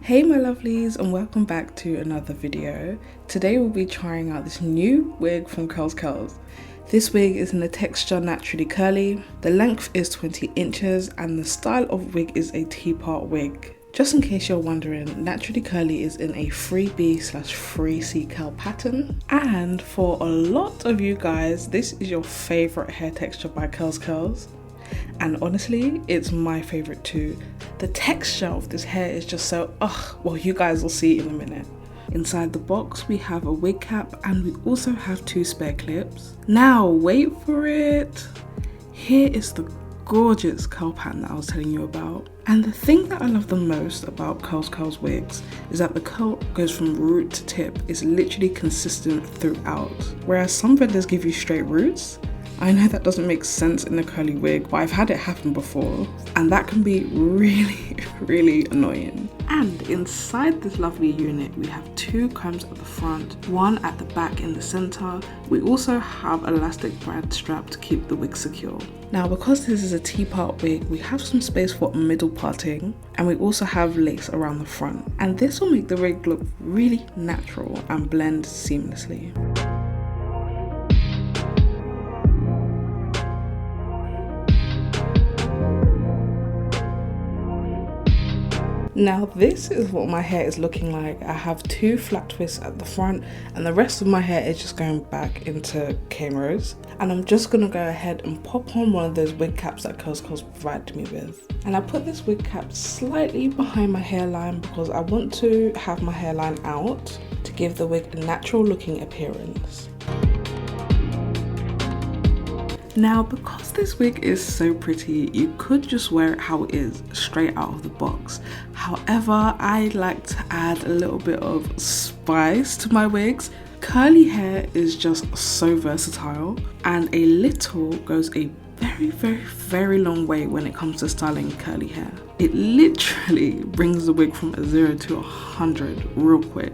Hey my lovelies, and welcome back to another video. Today we'll be trying out this new wig from CurlsCurls. This wig is in the texture naturally curly, the length is 20 inches and the style of wig is a teapot wig. Just in case you're wondering, naturally curly is in a 3B/3C curl pattern, and for a lot of you guys this is your favourite hair texture by CurlsCurls. And honestly, it's my favourite too. The texture of this hair is just so, well, you guys will see in a minute. Inside the box we have a wig cap and we also have 2 spare clips. Now wait for it! Here is the gorgeous curl pattern that I was telling you about. And the thing that I love the most about CurlsCurls wigs is that the curl goes from root to tip. It's literally consistent throughout. Whereas some vendors give you straight roots. I know that doesn't make sense in a curly wig, but I've had it happen before, and that can be really annoying. And inside this lovely unit, we have 2 combs at the front, 1 at the back in the center. We also have elastic brad strap to keep the wig secure. Now, because this is a teapot wig, we have some space for middle parting, and we also have lace around the front. And this will make the wig look really natural and blend seamlessly. Now this is what my hair is looking like. I have 2 flat twists at the front and the rest of my hair is just going back into cane rows. And I'm just going to go ahead and pop on one of those wig caps that CurlsCurls provided me with. And I put this wig cap slightly behind my hairline because I want to have my hairline out to give the wig a natural looking appearance. Now, because this wig is so pretty, you could just wear it how it is, straight out of the box. However, I like to add a little bit of spice to my wigs. Curly hair is just so versatile, and a little goes a very long way when it comes to styling curly hair. It literally brings the wig from a 0 to 100 real quick.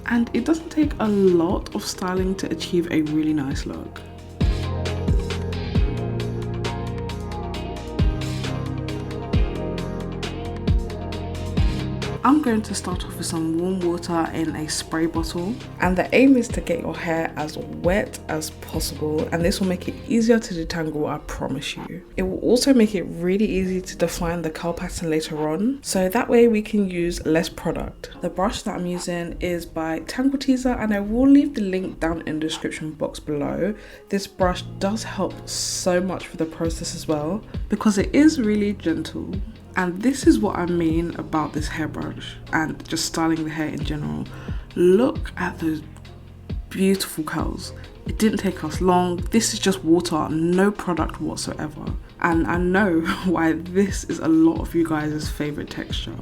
And it doesn't take a lot of styling to achieve a really nice look. I'm going to start off with some warm water in a spray bottle, and the aim is to get your hair as wet as possible, and this will make it easier to detangle, I promise you. It will also make it really easy to define the curl pattern later on, so that way we can use less product. The brush that I'm using is by Tangle Teezer, and I will leave the link down in the description box below. This brush does help so much for the process as well because it is really gentle. And this is what I mean about this hairbrush and just styling the hair in general. Look at those beautiful curls. It didn't take us long. This is just water, no product whatsoever. And I know why this is a lot of you guys' favourite texture,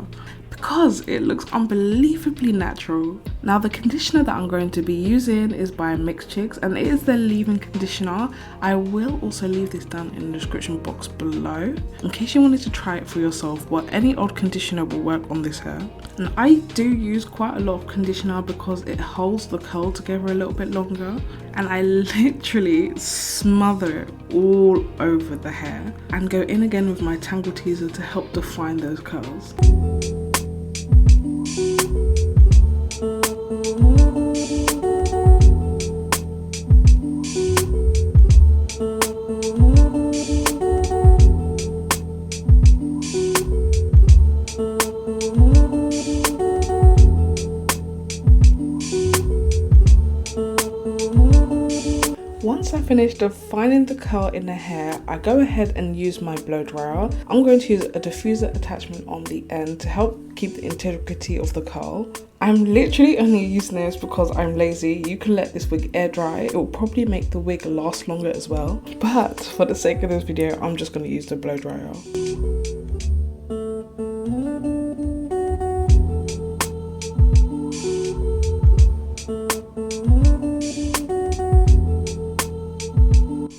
because it looks unbelievably natural. Now the conditioner that I'm going to be using is by Mixed Chicks, and it is their leave-in conditioner. I will also leave this down in the description box below in case you wanted to try it for yourself, but any old conditioner will work on this hair. And I do use quite a lot of conditioner because it holds the curl together a little bit longer, and I literally smother it all over the hair and go in again with my Tangle Teezer to help define those curls. Once I finish defining the curl in the hair, I go ahead and use my blow dryer. I'm going to use a diffuser attachment on the end to help keep the integrity of the curl. I'm literally only using this because I'm lazy. You can let this wig air dry. It will probably make the wig last longer as well. But for the sake of this video, I'm just going to use the blow dryer.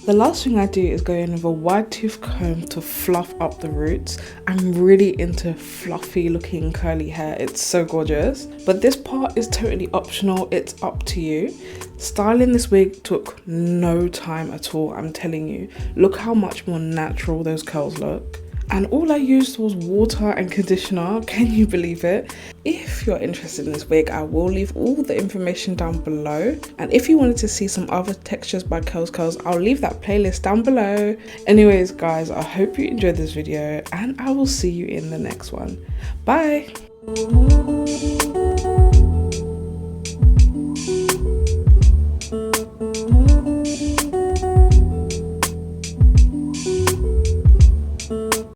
The last thing I do is go in with a wide tooth comb to fluff up the roots. I'm really into fluffy looking curly hair. It's so gorgeous. But this part is totally optional. It's up to you. Styling this wig took no time at all, I'm telling you. Look how much more natural those curls look. and all I used was water and conditioner. Can you believe it? If you're interested in this wig, I will leave all the information down below, and if you wanted to see some other textures by CurlsCurls, I'll leave that playlist down below. Anyways guys, I hope you enjoyed this video and I will see you in the next one. Bye.